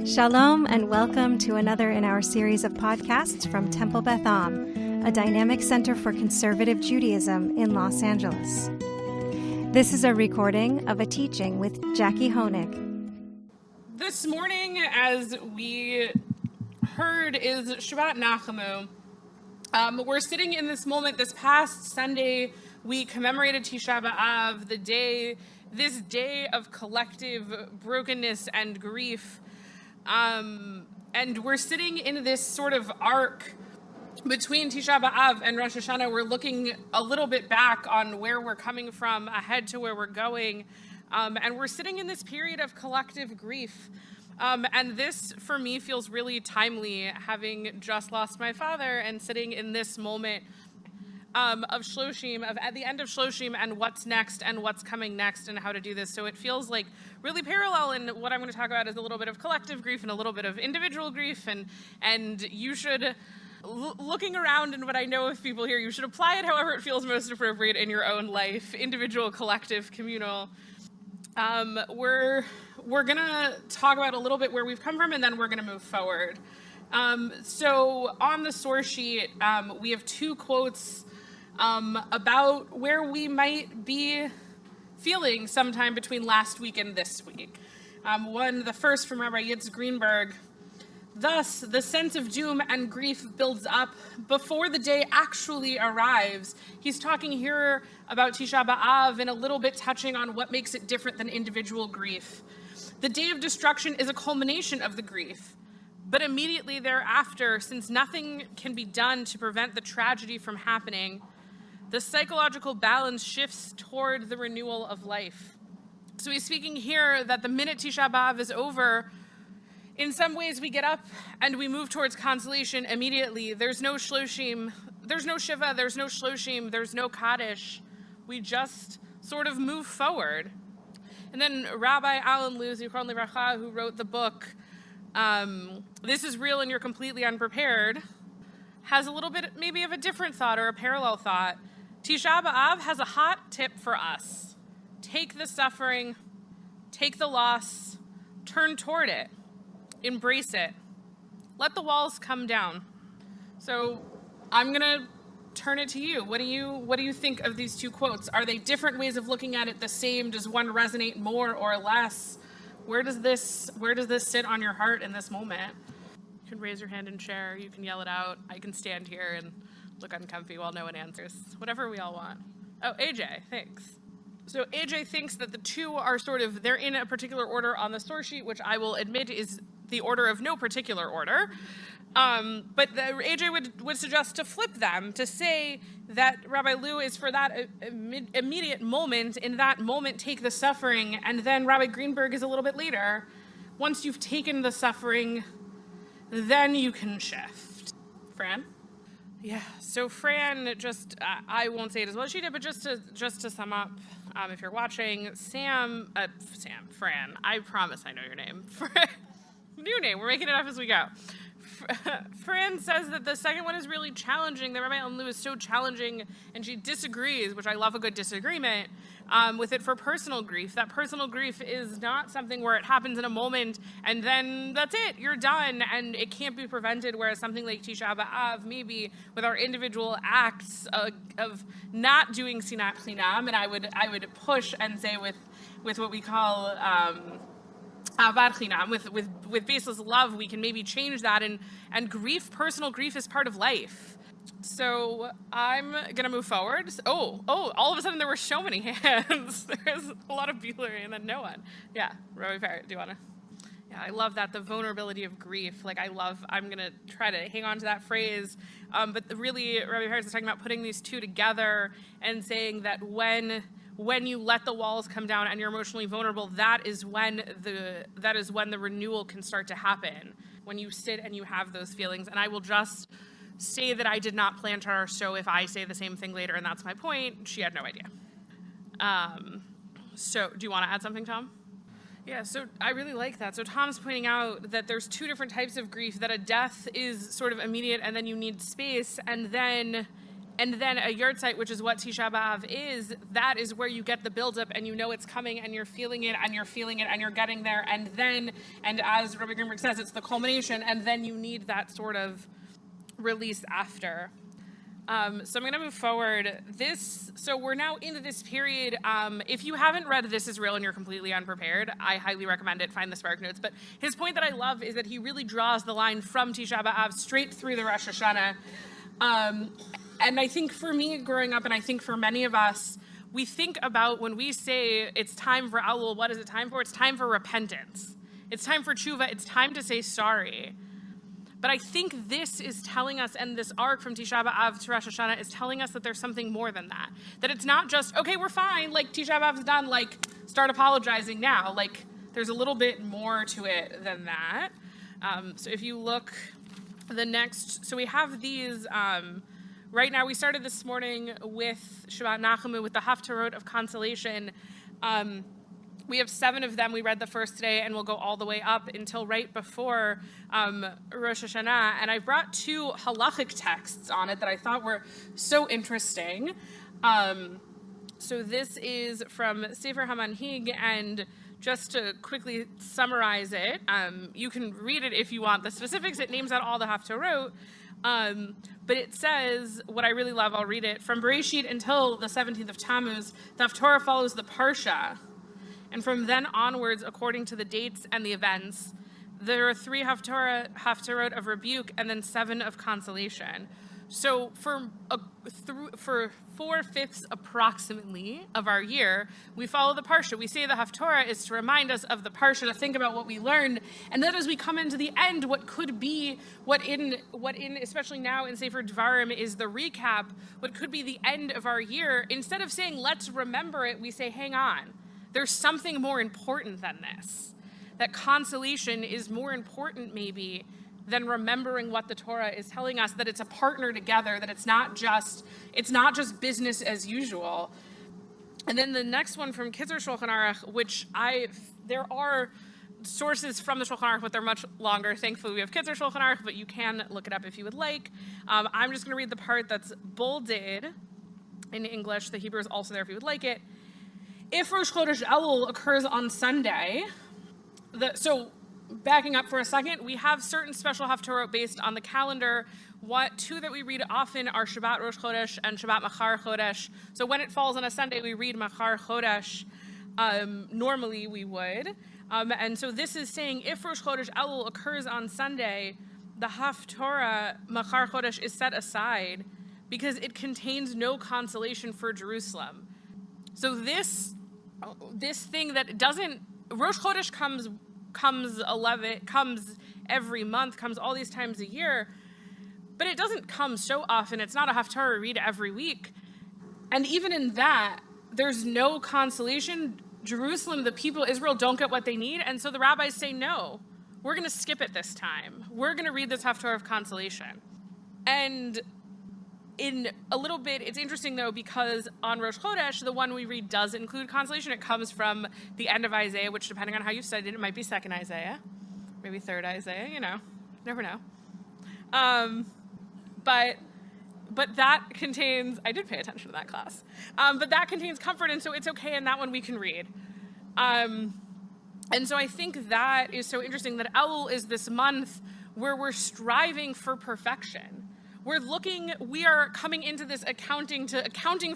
Shalom and welcome to another in our series of podcasts from Temple Beth, a dynamic center for conservative Judaism in Los Angeles. This is a recording of a teaching with Jacki Honig. This morning, as we heard, is Shabbat Nachamu. We're sitting in this moment. This past Sunday, we commemorated Tisha B'Av, this day of collective brokenness and grief. And we're sitting in this sort of arc between Tisha B'Av and Rosh Hashanah. We're looking a little bit back on where we're coming from, ahead to where we're going. And we're sitting in this period of collective grief. And this, for me, feels really timely, having just lost my father and sitting in this moment of Shloshim, at the end of Shloshim, and what's next and what's coming next and how to do this. So it feels like really parallel, and what I'm going to talk about is a little bit of collective grief and a little bit of individual grief, and you should, looking around and what I know of people here, you should apply it however it feels most appropriate in your own life, individual, collective, communal. We're going to talk about a little bit where we've come from, and then we're going to move forward. So on the source sheet, we have two quotes about where we might be feeling sometime between last week and this week. The first from Rabbi Yitzhak Greenberg. Thus, the sense of doom and grief builds up before the day actually arrives. He's talking here about Tisha B'Av and a little bit touching on what makes it different than individual grief. The day of destruction is a culmination of the grief. But immediately thereafter, since nothing can be done to prevent the tragedy from happening, the psychological balance shifts toward the renewal of life. So he's speaking here that the minute Tisha B'Av is over, in some ways we get up and we move towards consolation immediately. There's no Shloshim, there's no Shiva, there's no Shloshim, there's no Kaddish. We just sort of move forward. And then Rabbi Alan Lu, Zichron Livracha, who wrote the book, This is Real and You're Completely Unprepared, has a little bit maybe of a different thought or a parallel thought. Tisha B'Av has a hot tip for us. Take the suffering, take the loss, turn toward it, embrace it. Let the walls come down. So I'm going to turn it to you. What do you think of these two quotes? Are they different ways of looking at it, the same? Does one resonate more or less? Where does this sit on your heart in this moment? You can raise your hand and share. You can yell it out. I can stand here and look uncomfy while no one answers. Whatever we all want. Oh, AJ, thanks. So AJ thinks that the two are they're in a particular order on the source sheet, which I will admit is the order of no particular order. But AJ would suggest to flip them, to say that Rabbi Lu is for that immediate moment. In that moment, take the suffering, and then Rabbi Greenberg is a little bit later. Once you've taken the suffering, then you can shift. Fran? Yeah, so Fran, I won't say it as well as she did, but just to sum up, if you're watching, Fran, I promise I know your name. New name, we're making it up as we go. Fran says that the second one is really challenging, that Rabbi Ellen Lou is so challenging, and she disagrees, which I love a good disagreement, with it for personal grief. That personal grief is not something where it happens in a moment, and then that's it, you're done, and it can't be prevented, whereas something like Tisha B'Av, maybe with our individual acts of not doing Sinat Chinam, and I would push and say with what we call Avad Chinam, with baseless love, we can maybe change that, and grief, personal grief, is part of life. So I'm gonna move forward. Oh! All of a sudden there were so many hands. There's a lot of Bueller and then no one. Yeah, Rabbi Parrott, do you wanna? Yeah, I love that, the vulnerability of grief. I'm gonna try to hang on to that phrase. But really, Rabbi Parrott is talking about putting these two together and saying that when you let the walls come down and you're emotionally vulnerable, that is when the renewal can start to happen. When you sit and you have those feelings. And I will just say that I did not plant her, so if I say the same thing later and that's my point, she had no idea. So do you want to add something, Tom? Yeah, so I really like that. So Tom's pointing out that there's two different types of grief, that a death is sort of immediate and then you need space, and then And then a yurtzeit, which is what Tisha B'Av is, that is where you get the buildup and you know it's coming and you're feeling it and you're feeling it and you're getting there. And then, and as Rabbi Greenberg says, it's the culmination, and then you need that sort of release after. So I'm going to move forward. So we're now into this period. If you haven't read This Is Real and you're completely unprepared, I highly recommend it. Find the Spark Notes. But his point that I love is that he really draws the line from Tisha B'Av straight through the Rosh Hashanah. And I think for me growing up, and I think for many of us, we think about when we say it's time for Elul, what is it time for? It's time for repentance. It's time for tshuva. It's time to say sorry. But I think this is telling us, and this arc from Tisha B'Av to Rosh Hashanah is telling us that there's something more than that. That it's not just, okay, we're fine, like Tisha B'Av's done, like start apologizing now. Like there's a little bit more to it than that. So if you look the next, so we have these, right now, we started this morning with Shabbat Nachamu, with the Haftarot of Consolation. We have 7 of them. We read the first today, and we'll go all the way up until right before Rosh Hashanah. And I brought 2 halachic texts on it that I thought were so interesting. So this is from Sefer HaManhig, and just to quickly summarize it, you can read it if you want the specifics. It names out all the Haftarot. But it says, what I really love, I'll read it. From Bereshit until the 17th of Tammuz, the Haftarah follows the Parsha. And from then onwards, according to the dates and the events, there are 3 Haftarot of rebuke and then 7 of consolation. So for 4/5 approximately of our year, we follow the Parsha. We say the Haftarah is to remind us of the Parsha, to think about what we learned, and then as we come into the end, what could be, what in especially now in Sefer Dvarim is the recap, what could be the end of our year. Instead of saying let's remember it, we say hang on, there's something more important than this. That consolation is more important maybe than remembering what the Torah is telling us, that it's a partner together, that it's not just business as usual. And then the next one from Kitzur Shulchan Aruch, which there are sources from the Shulchan Aruch, but they're much longer. Thankfully, we have Kitzur Shulchan Aruch, but you can look it up if you would like. I'm just going to read the part that's bolded in English. The Hebrew is also there if you would like it. If Rosh Chodesh Elul occurs on Sunday, backing up for a second, we have certain special Haftarot based on the calendar. 2 that we read often are Shabbat Rosh Chodesh and Shabbat Machar Chodesh. So when it falls on a Sunday, we read Machar Chodesh. Normally we would. And so this is saying if Rosh Chodesh Elul occurs on Sunday, the Haftarah Machar Chodesh is set aside because it contains no consolation for Jerusalem. So this thing that doesn't, Rosh Chodesh comes every month, comes all these times a year, but it doesn't come so often. It's not a Haftarah read every week. And even in that, there's no consolation. Jerusalem, the people, Israel, don't get what they need. And so the rabbis say, no, we're going to skip it this time. We're going to read this Haftarah of consolation. And in a little bit, it's interesting, though, because on Rosh Chodesh, the one we read does include consolation. It comes from the end of Isaiah, which, depending on how you studied it, might be 2nd Isaiah, maybe 3rd Isaiah, never know. But that contains, I did pay attention to that class, but that contains comfort, and so it's okay, and that one we can read. And so I think that is so interesting, that Elul is this month where we're striving for perfection. We are coming into this accounting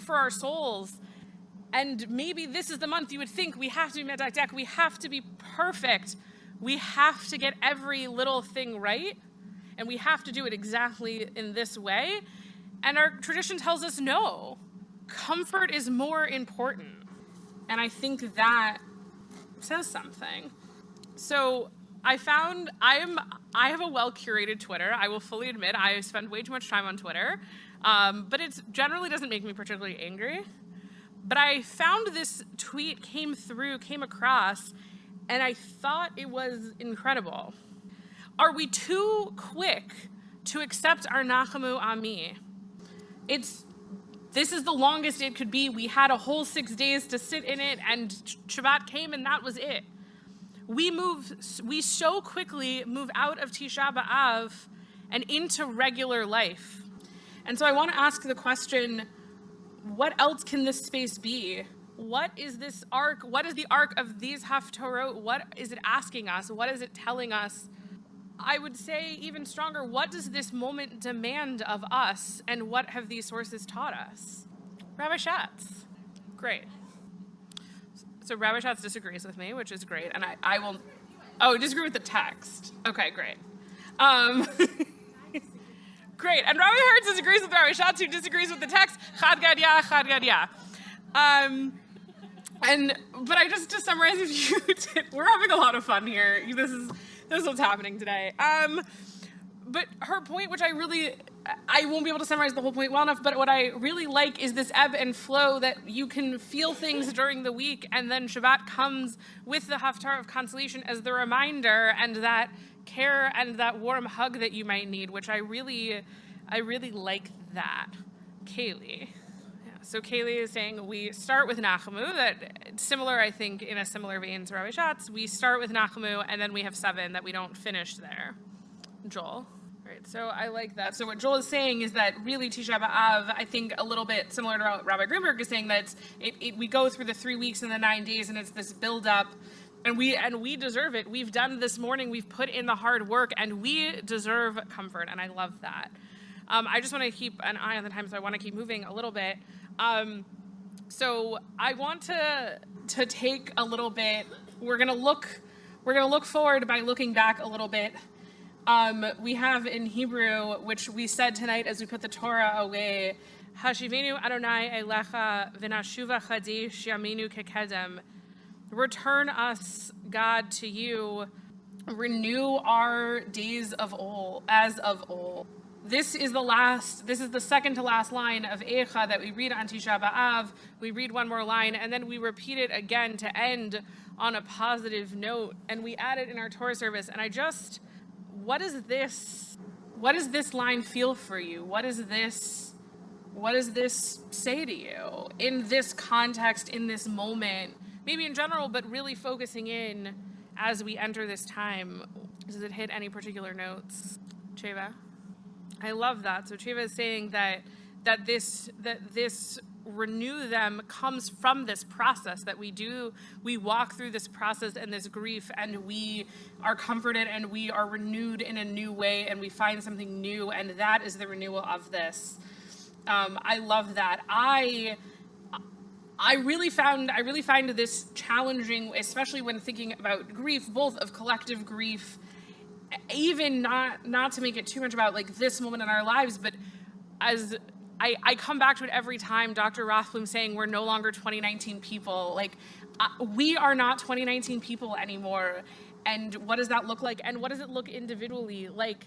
for our souls. And maybe this is the month you would think we have to be medakdek, we have to be perfect. We have to get every little thing right. And we have to do it exactly in this way. And our tradition tells us no. Comfort is more important. And I think that says something. So I have a well-curated Twitter. I will fully admit I spend way too much time on Twitter, but it generally doesn't make me particularly angry. But I found this tweet came across, and I thought it was incredible. Are we too quick to accept our Nachamu Ami? This is the longest it could be. We had a whole 6 days to sit in it, and Shabbat came, and that was it. We so quickly move out of Tisha B'Av and into regular life. And so I want to ask the question, what else can this space be? What is this arc? What is the arc of these haftorot? What is it asking us? What is it telling us? I would say even stronger, what does this moment demand of us, and what have these sources taught us? Rabbi Schatz. Great. So Rabbi Schatz disagrees with me, which is great, and I will... Oh, disagree with the text. Okay, great. Great, and Rabbi Hertz disagrees with Rabbi Schatz, who disagrees with the text. Chad Gadia, Chad Gadia. But I just, to summarize, if you we're having a lot of fun here. This is what's happening today. But her point, which I won't be able to summarize the whole point well enough, but what I really like is this ebb and flow, that you can feel things during the week, and then Shabbat comes with the Haftarah of consolation as the reminder, and that care and that warm hug that you might need, which I really like that. Kaylee. So Kaylee is saying we start with Nachamu, that similar, I think, in a similar vein to Rabbi Schatz. We start with Nachamu, and then we have 7 that we don't finish there. Joel. Right, so I like that. So what Joel is saying is that really Tisha B'Av, I think a little bit similar to what Rabbi Greenberg is saying, that we go through the 3 weeks and the 9 days, and it's this build-up, and we deserve it. We've done this morning, we've put in the hard work, and we deserve comfort, and I love that. I just want to keep an eye on the time, so I want to keep moving a little bit. So I want to take a little bit. We're gonna look forward by looking back a little bit. We have in Hebrew, which we said tonight as we put the Torah away, Hashivenu Adonai Elecha v'nashuva chadish yaminu kekedem. Return us, God, to you. Renew our days of old, as of old. This is the second to last line of Eicha that we read on Tisha B'Av. We read one more line, and then we repeat it again to end on a positive note, and we add it in our Torah service. And what does this line feel for you? What does this say to you in this context, in this moment, maybe in general, but really focusing in as we enter this time? Does it hit any particular notes? Cheva? I love that. So Cheva is saying that this renew them comes from this process that we walk through this process and this grief, and we are comforted and we are renewed in a new way, and we find something new, and that is the renewal of this. I love that. I really find this challenging, especially when thinking about grief, both of collective grief, even not to make it too much about like this moment in our lives, but as I come back to it every time, Dr. Rothblum saying we're no longer 2019 people. Like, we are not 2019 people anymore. And what does that look like? And what does it look individually? Like,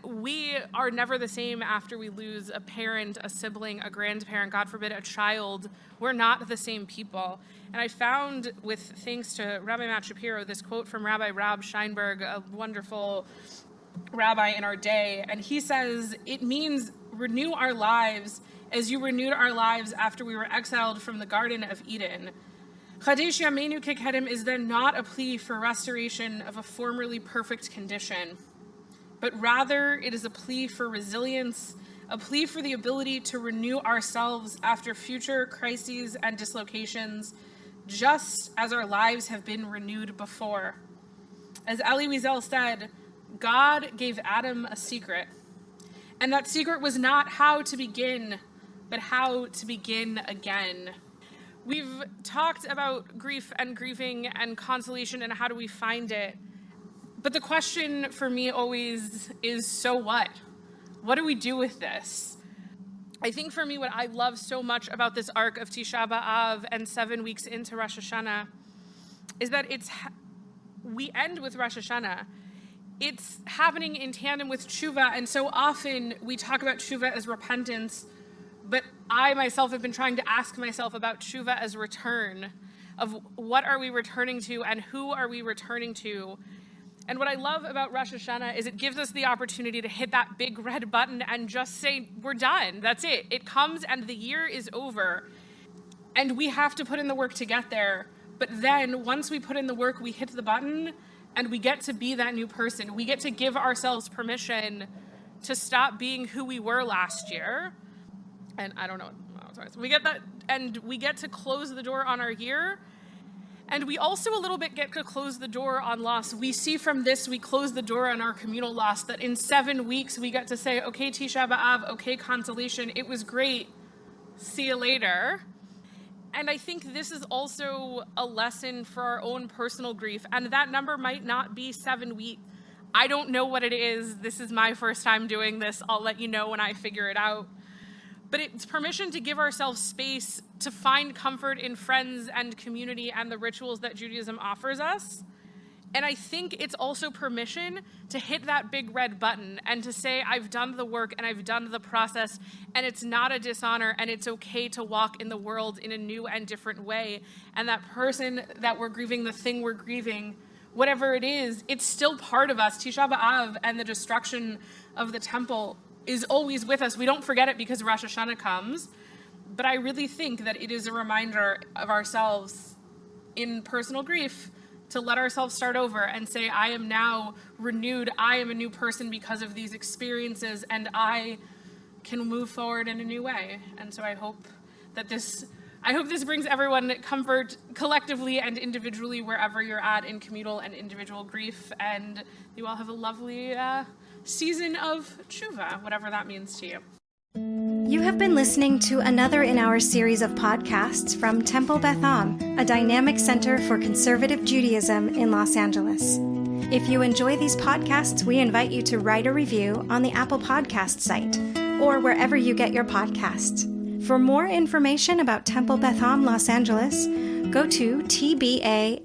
we are never the same after we lose a parent, a sibling, a grandparent, God forbid, a child. We're not the same people. And I found, with thanks to Rabbi Matt Shapiro, this quote from Rabbi Rob Scheinberg, a wonderful rabbi in our day. And he says, it means renew our lives as you renewed our lives after we were exiled from the Garden of Eden. Chadesh Yameinu Kekedem is then not a plea for restoration of a formerly perfect condition, but rather it is a plea for resilience, a plea for the ability to renew ourselves after future crises and dislocations, just as our lives have been renewed before. As Elie Wiesel said, God gave Adam a secret, and that secret was not how to begin, but how to begin again. We've talked about grief and grieving and consolation and how do we find it. But the question for me always is, so what? What do we do with this? I think for me, what I love so much about this arc of Tisha B'Av and 7 weeks into Rosh Hashanah is that we end with Rosh Hashanah. It's happening in tandem with tshuva, and so often we talk about tshuva as repentance, but I myself have been trying to ask myself about tshuva as return, of what are we returning to and who are we returning to. And what I love about Rosh Hashanah is it gives us the opportunity to hit that big red button and just say, we're done, that's it. It comes and the year is over, and we have to put in the work to get there. But then once we put in the work, we hit the button and we get to be that new person. We get to give ourselves permission to stop being who we were last year. And I don't know. Sorry. So we get that, and we get to close the door on our year. And we also a little bit get to close the door on loss. We see from this, we close the door on our communal loss, that in 7 weeks we get to say, okay, Tisha B'Av, okay, consolation, it was great, see you later. And I think this is also a lesson for our own personal grief. And that number might not be 7 weeks. I don't know what it is. This is my first time doing this. I'll let you know when I figure it out. But it's permission to give ourselves space to find comfort in friends and community and the rituals that Judaism offers us. And I think it's also permission to hit that big red button and to say, I've done the work and I've done the process, and it's not a dishonor, and it's okay to walk in the world in a new and different way. And that person that we're grieving, the thing we're grieving, whatever it is, it's still part of us. Tisha B'Av and the destruction of the temple is always with us. We don't forget it because Rosh Hashanah comes. But I really think that it is a reminder of ourselves in personal grief to let ourselves start over and say, I am now renewed. I am a new person because of these experiences, and I can move forward in a new way. And so I hope this brings everyone comfort collectively and individually wherever you're at in communal and individual grief. And you all have a lovely season of tshuva, whatever that means to you. You have been listening to another in our series of podcasts from Temple Beth Am, a dynamic center for conservative Judaism in Los Angeles. If you enjoy these podcasts, we invite you to write a review on the Apple Podcast site or wherever you get your podcasts. For more information about Temple Beth Am Los Angeles, go to tbala.org.